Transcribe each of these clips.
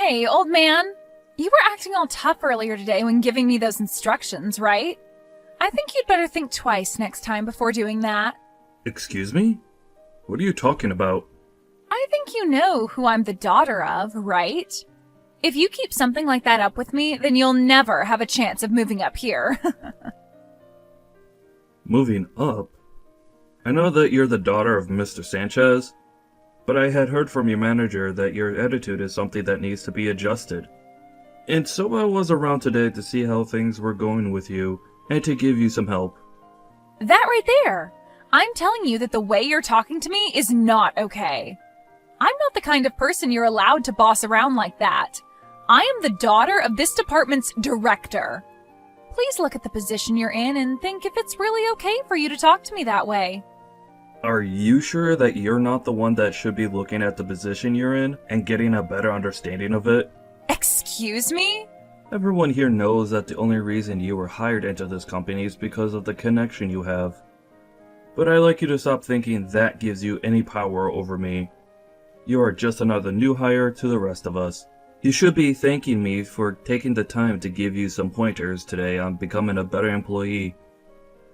Hey, old man. You were acting all tough earlier today when giving me those instructions, right? I think you'd better think twice next time before doing that. Excuse me? What are you talking about? I think you know who I'm the daughter of, right? If you keep something like that up with me, then you'll never have a chance of moving up here. Moving up? I know that you're the daughter of Mr. Sanchez, but I had heard from your manager that your attitude is something that needs to be adjusted. And so I was around today to see how things were going with you, and to give you some help. That right there. I'm telling you that the way you're talking to me is not okay. I'm not the kind of person you're allowed to boss around like that. I am the daughter of this department's director. Please look at the position you're in and think if it's really okay for you to talk to me that way. Are you sure that you're not the one that should be looking at the position you're in and getting a better understanding of it? Excuse me? Everyone here knows that the only reason you were hired into this company is because of the connection you have. But I'd like you to stop thinking that gives you any power over me. You are just another new hire to the rest of us. You should be thanking me for taking the time to give you some pointers today on becoming a better employee.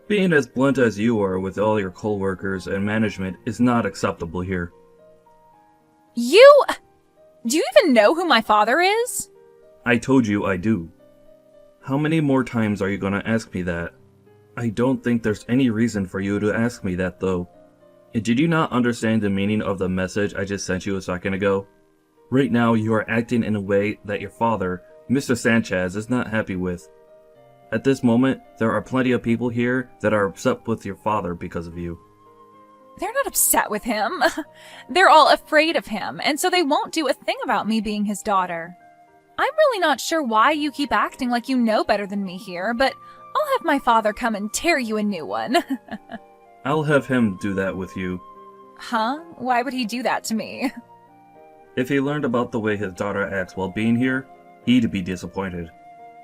Being as blunt as you are with all your coworkers and management is not acceptable here. Do you even know who my father is? I told you I do. How many more times are you gonna ask me that? I don't think there's any reason for you to ask me that though. And did you not understand the meaning of the message I just sent you a second ago? Right now you are acting in a way that your father, Mr. Sanchez, is not happy with. At this moment, there are plenty of people here that are upset with your father because of you. They're not upset with him. They're all afraid of him, and so they won't do a thing about me being his daughter. I'm really not sure why you keep acting like you know better than me here, but I'll have my father come and tear you a new one. I'll have him do that with you. Huh? Why would he do that to me? If he learned about the way his daughter acts while being here, he'd be disappointed.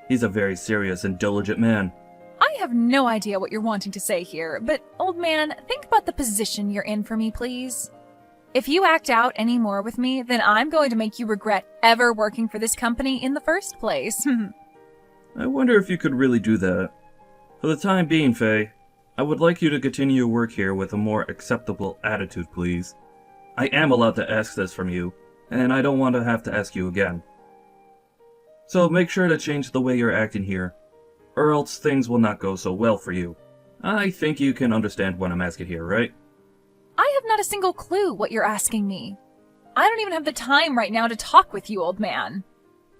He's a very serious and diligent man. I have no idea what you're wanting to say here, but old man, think about the position you're in for me, please. If you act out any more with me, then I'm going to make you regret ever working for this company in the first place. I wonder if you could really do that. For the time being, Faye, I would like you to continue your work here with a more acceptable attitude, please. I am allowed to ask this from you, and I don't want to have to ask you again. So make sure to change the way you're acting here, or else things will not go so well for you. I think you can understand what I'm asking here, right? I have not a single clue what you're asking me. I don't even have the time right now to talk with you, old man.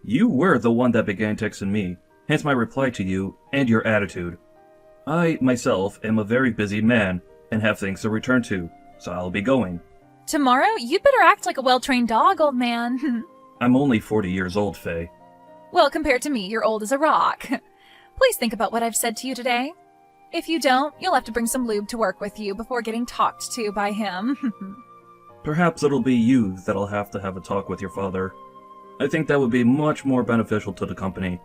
You were the one that began texting me, hence my reply to you and your attitude. I, myself, am a very busy man and have things to return to, so I'll be going. Tomorrow, you'd better act like a well-trained dog, old man. I'm only 40 years old, Faye. Well, compared to me, you're old as a rock. Please think about what I've said to you today. If you don't, you'll have to bring some lube to work with you before getting talked to by him. Perhaps it'll be you that'll have to have a talk with your father. I think that would be much more beneficial to the company.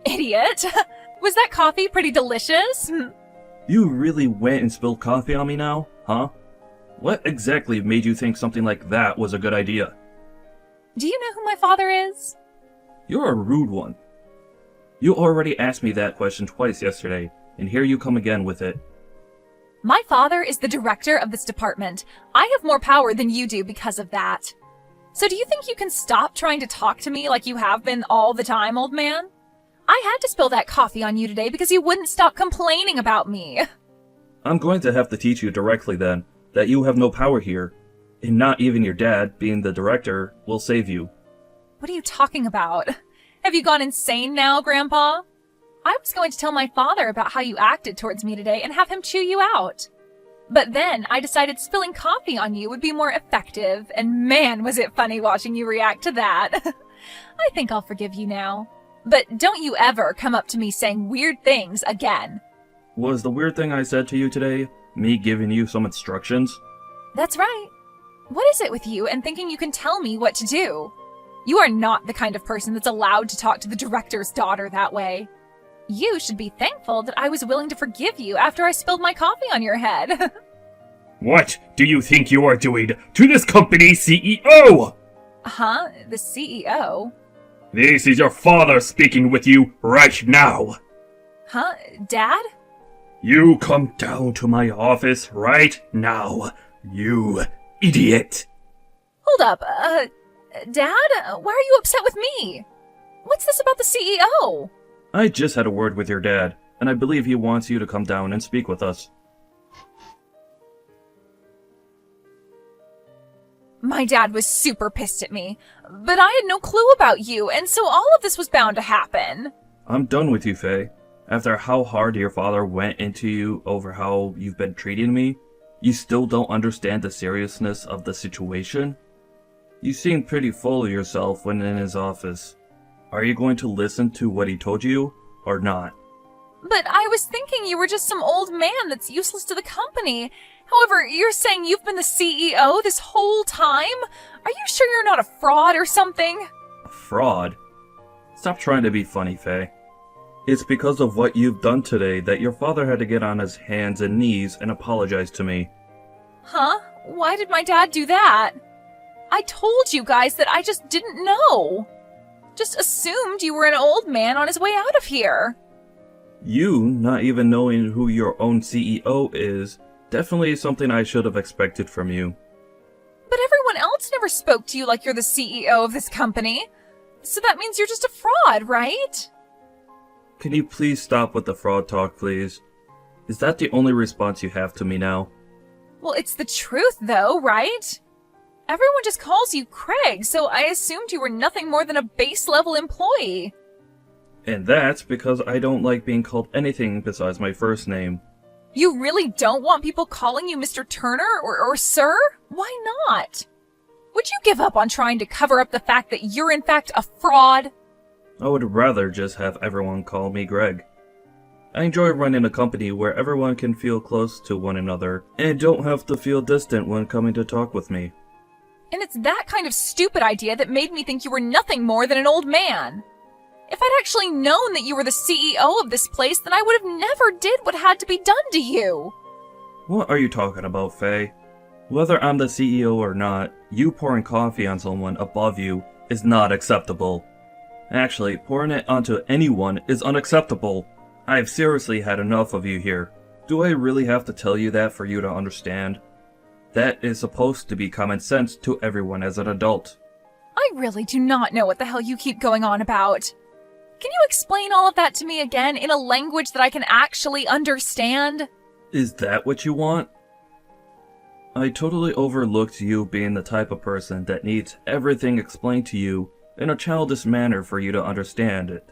Idiot! Was that coffee pretty delicious? You really went and spilled coffee on me now, huh? What exactly made you think something like that was a good idea? Do you know who my father is? You're a rude one. You already asked me that question twice yesterday, and here you come again with it. My father is the director of this department. I have more power than you do because of that. So do you think you can stop trying to talk to me like you have been all the time, old man? I had to spill that coffee on you today because you wouldn't stop complaining about me. I'm going to have to teach you directly then, that you have no power here, and not even your dad, being the director, will save you. What are you talking about? Have you gone insane now, Grandpa? I was going to tell my father about how you acted towards me today and have him chew you out. But then I decided spilling coffee on you would be more effective, and man, was it funny watching you react to that. I think I'll forgive you now. But don't you ever come up to me saying weird things again. Was the weird thing I said to you today me giving you some instructions? That's right. What is it with you and thinking you can tell me what to do? You are not the kind of person that's allowed to talk to the director's daughter that way. You should be thankful that I was willing to forgive you after I spilled my coffee on your head. What do you think you are doing to this company's CEO? Huh? The CEO? This is your father speaking with you right now. Huh? Dad? You come down to my office right now, you idiot. Hold up, Dad? Why are you upset with me? What's this about the CEO? I just had a word with your dad, and I believe he wants you to come down and speak with us. My dad was super pissed at me, but I had no clue about you, and so all of this was bound to happen. I'm done with you, Faye. After how hard your father went into you over how you've been treating me, you still don't understand the seriousness of the situation? You seemed pretty full of yourself when in his office. Are you going to listen to what he told you, or not? But I was thinking you were just some old man that's useless to the company. However, you're saying you've been the CEO this whole time? Are you sure you're not a fraud or something? A fraud? Stop trying to be funny, Faye. It's because of what you've done today that your father had to get on his hands and knees and apologize to me. Huh? Why did my dad do that? I told you guys that I just didn't know. Just assumed you were an old man on his way out of here. You not even knowing who your own CEO is definitely something I should have expected from you. But everyone else never spoke to you like you're the CEO of this company. So that means you're just a fraud, right? Can you please stop with the fraud talk, please? Is that the only response you have to me now? Well, it's the truth, though, right? Everyone just calls you Craig, so I assumed you were nothing more than a base-level employee. And that's because I don't like being called anything besides my first name. You really don't want people calling you Mr. Turner or Sir? Why not? Would you give up on trying to cover up the fact that you're in fact a fraud? I would rather just have everyone call me Greg. I enjoy running a company where everyone can feel close to one another and don't have to feel distant when coming to talk with me. And it's that kind of stupid idea that made me think you were nothing more than an old man. If I'd actually known that you were the CEO of this place, then I would have never did what had to be done to you. What are you talking about, Faye? Whether I'm the CEO or not, you pouring coffee on someone above you is not acceptable. Actually, pouring it onto anyone is unacceptable. I've seriously had enough of you here. Do I really have to tell you that for you to understand? That is supposed to be common sense to everyone as an adult. I really do not know what the hell you keep going on about. Can you explain all of that to me again in a language that I can actually understand? Is that what you want? I totally overlooked you being the type of person that needs everything explained to you in a childish manner for you to understand it.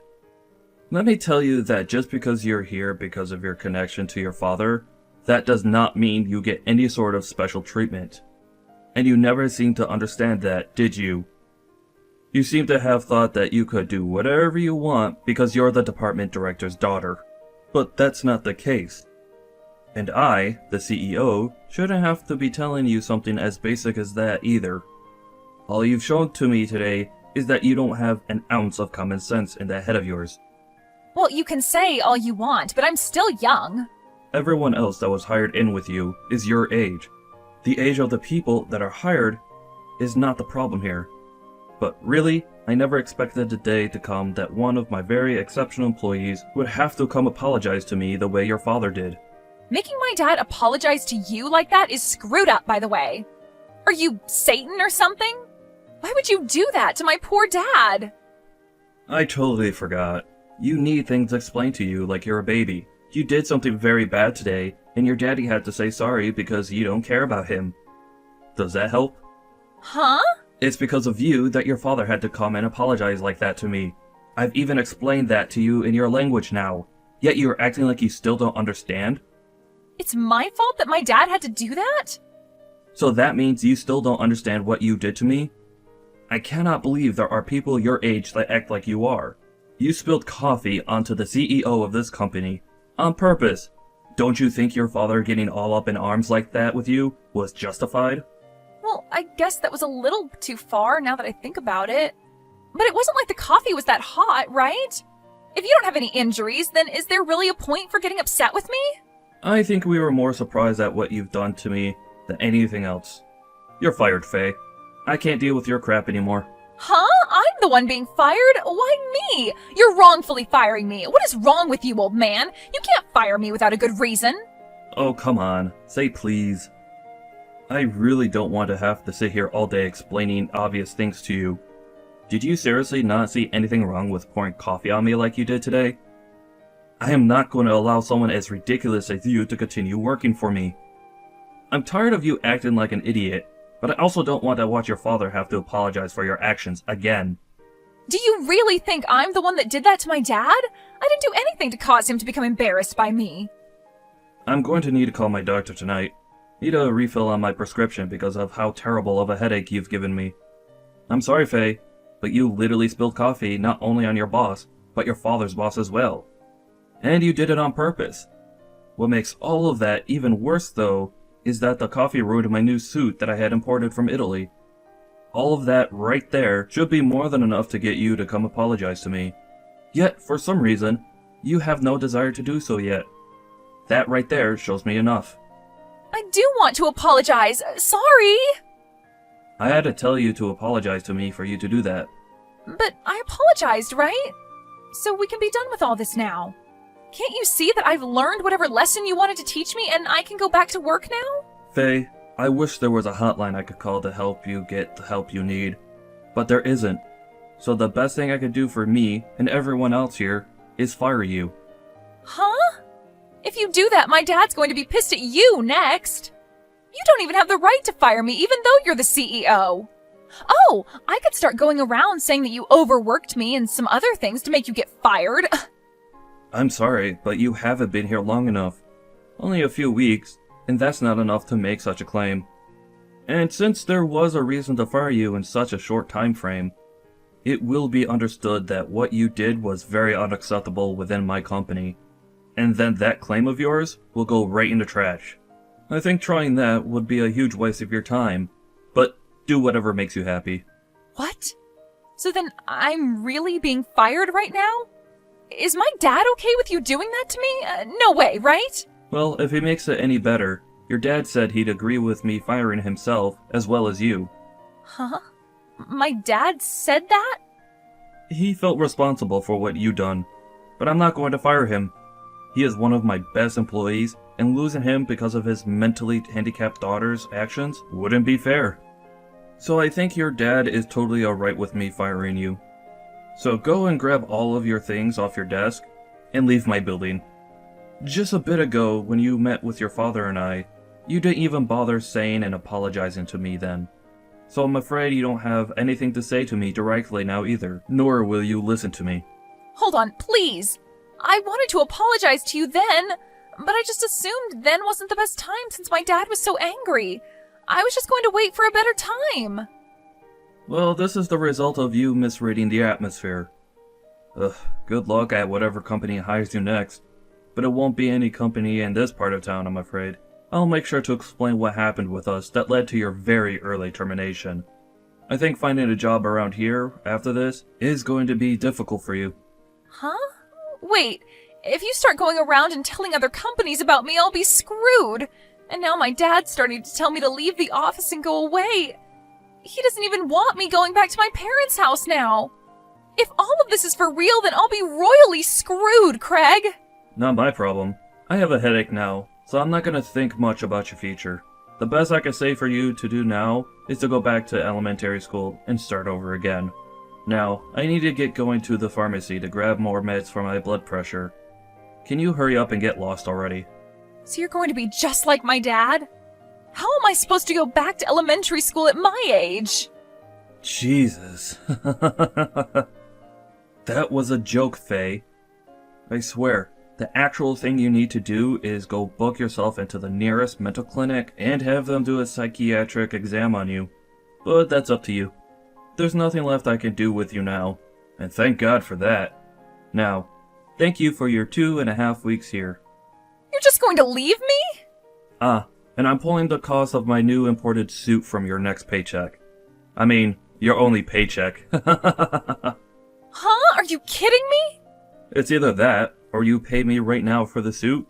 Let me tell you that just because you're here because of your connection to your father, that does not mean you get any sort of special treatment. And you never seemed to understand that, did you? You seem to have thought that you could do whatever you want because you're the department director's daughter. But that's not the case. And I, the CEO, shouldn't have to be telling you something as basic as that either. All you've shown to me today is that you don't have an ounce of common sense in that head of yours. Well, you can say all you want, but I'm still young. Everyone else that was hired in with you is your age. The age of the people that are hired is not the problem here. But really, I never expected the day to come that one of my very exceptional employees would have to come apologize to me the way your father did. Making my dad apologize to you like that is screwed up, by the way. Are you Satan or something? Why would you do that to my poor dad? I totally forgot. You need things explained to you like you're a baby. You did something very bad today, and your daddy had to say sorry because you don't care about him. Does that help? Huh? It's because of you that your father had to come and apologize like that to me. I've even explained that to you in your language now, yet you're acting like you still don't understand? It's my fault that my dad had to do that? So that means you still don't understand what you did to me? I cannot believe there are people your age that act like you are. You spilled coffee onto the CEO of this company on purpose. Don't you think your father getting all up in arms like that with you was justified? Well, I guess that was a little too far now that I think about it. But it wasn't like the coffee was that hot, right? If you don't have any injuries, then is there really a point for getting upset with me? I think we were more surprised at what you've done to me than anything else. You're fired, Faye. I can't deal with your crap anymore. Huh? I'm the one being fired? Why me? You're wrongfully firing me. What is wrong with you, old man? You can't fire me without a good reason. Oh, come on. Say please. I really don't want to have to sit here all day explaining obvious things to you. Did you seriously not see anything wrong with pouring coffee on me like you did today? I am not going to allow someone as ridiculous as you to continue working for me. I'm tired of you acting like an idiot, but I also don't want to watch your father have to apologize for your actions again. Do you really think I'm the one that did that to my dad? I didn't do anything to cause him to become embarrassed by me. I'm going to need to call my doctor tonight. Need a refill on my prescription because of how terrible of a headache you've given me. I'm sorry, Faye, but you literally spilled coffee not only on your boss, but your father's boss as well. And you did it on purpose. What makes all of that even worse, though, is that the coffee ruined my new suit that I had imported from Italy. All of that right there should be more than enough to get you to come apologize to me. Yet, for some reason, you have no desire to do so yet. That right there shows me enough. I do want to apologize. Sorry. I had to tell you to apologize to me for you to do that. But I apologized, right? So we can be done with all this now. Can't you see that I've learned whatever lesson you wanted to teach me and I can go back to work now? Faye, I wish there was a hotline I could call to help you get the help you need. But there isn't. So the best thing I could do for me and everyone else here is fire you. Huh? If you do that, my dad's going to be pissed at you next. You don't even have the right to fire me, even though you're the CEO. Oh, I could start going around saying that you overworked me and some other things to make you get fired. I'm sorry, but you haven't been here long enough. Only a few weeks, and that's not enough to make such a claim. And since there was a reason to fire you in such a short time frame, it will be understood that what you did was very unacceptable within my company. And then that claim of yours will go right in the trash. I think trying that would be a huge waste of your time, but do whatever makes you happy. What? So then I'm really being fired right now? Is my dad okay with you doing that to me? No way, right? Well, if it makes it any better, your dad said he'd agree with me firing himself as well as you. Huh? My dad said that? He felt responsible for what you done, but I'm not going to fire him. He is one of my best employees, and losing him because of his mentally handicapped daughter's actions wouldn't be fair. So I think your dad is totally alright with me firing you. So go and grab all of your things off your desk, and leave my building. Just a bit ago, when you met with your father and I, you didn't even bother saying and apologizing to me then. So I'm afraid you don't have anything to say to me directly now either, nor will you listen to me. Hold on, please. I wanted to apologize to you then, but I just assumed then wasn't the best time since my dad was so angry. I was just going to wait for a better time. Well, this is the result of you misreading the atmosphere. Ugh, good luck at whatever company hires you next. But it won't be any company in this part of town, I'm afraid. I'll make sure to explain what happened with us that led to your very early termination. I think finding a job around here, after this, is going to be difficult for you. Huh? Wait, if you start going around and telling other companies about me, I'll be screwed. And now my dad's starting to tell me to leave the office and go away. He doesn't even want me going back to my parents' house now. If all of this is for real, then I'll be royally screwed, Craig. Not my problem. I have a headache now, so I'm not gonna think much about your future. The best I can say for you to do now is to go back to elementary school and start over again. Now, I need to get going to the pharmacy to grab more meds for my blood pressure. Can you hurry up and get lost already? So you're going to be just like my dad? How am I supposed to go back to elementary school at my age? Jesus. That was a joke, Faye. I swear, the actual thing you need to do is go book yourself into the nearest mental clinic and have them do a psychiatric exam on you. But that's up to you. There's nothing left I can do with you now, and thank God for that. Now, thank you for your 2.5 weeks here. You're just going to leave me? And I'm pulling the cost of my new imported suit from your next paycheck. I mean, your only paycheck. Huh? Are you kidding me? It's either that, or you pay me right now for the suit.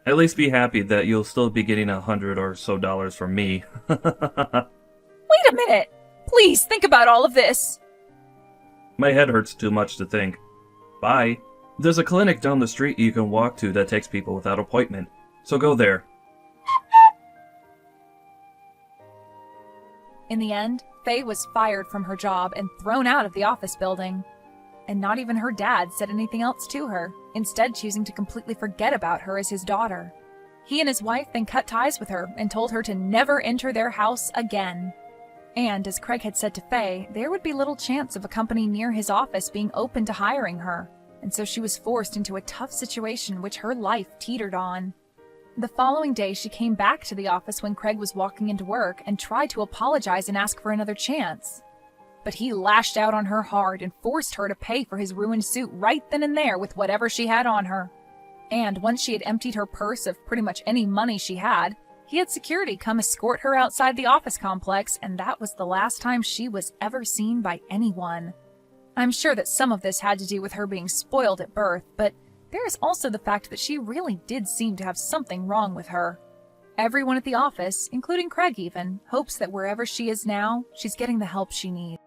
At least be happy that you'll still be getting $100 or so from me. Wait a minute! Please think about all of this! My head hurts too much to think. Bye. There's a clinic down the street you can walk to that takes people without appointment, so go there. In the end, Faye was fired from her job and thrown out of the office building. And not even her dad said anything else to her, instead choosing to completely forget about her as his daughter. He and his wife then cut ties with her and told her to never enter their house again. And as Craig had said to Faye, there would be little chance of a company near his office being open to hiring her, and so she was forced into a tough situation which her life teetered on. The following day, she came back to the office when Craig was walking into work and tried to apologize and ask for another chance. But he lashed out on her hard and forced her to pay for his ruined suit right then and there with whatever she had on her. And once she had emptied her purse of pretty much any money she had, he had security come escort her outside the office complex, and that was the last time she was ever seen by anyone. I'm sure that some of this had to do with her being spoiled at birth, but there is also the fact that she really did seem to have something wrong with her. Everyone at the office, including Craig even, hopes that wherever she is now, she's getting the help she needs.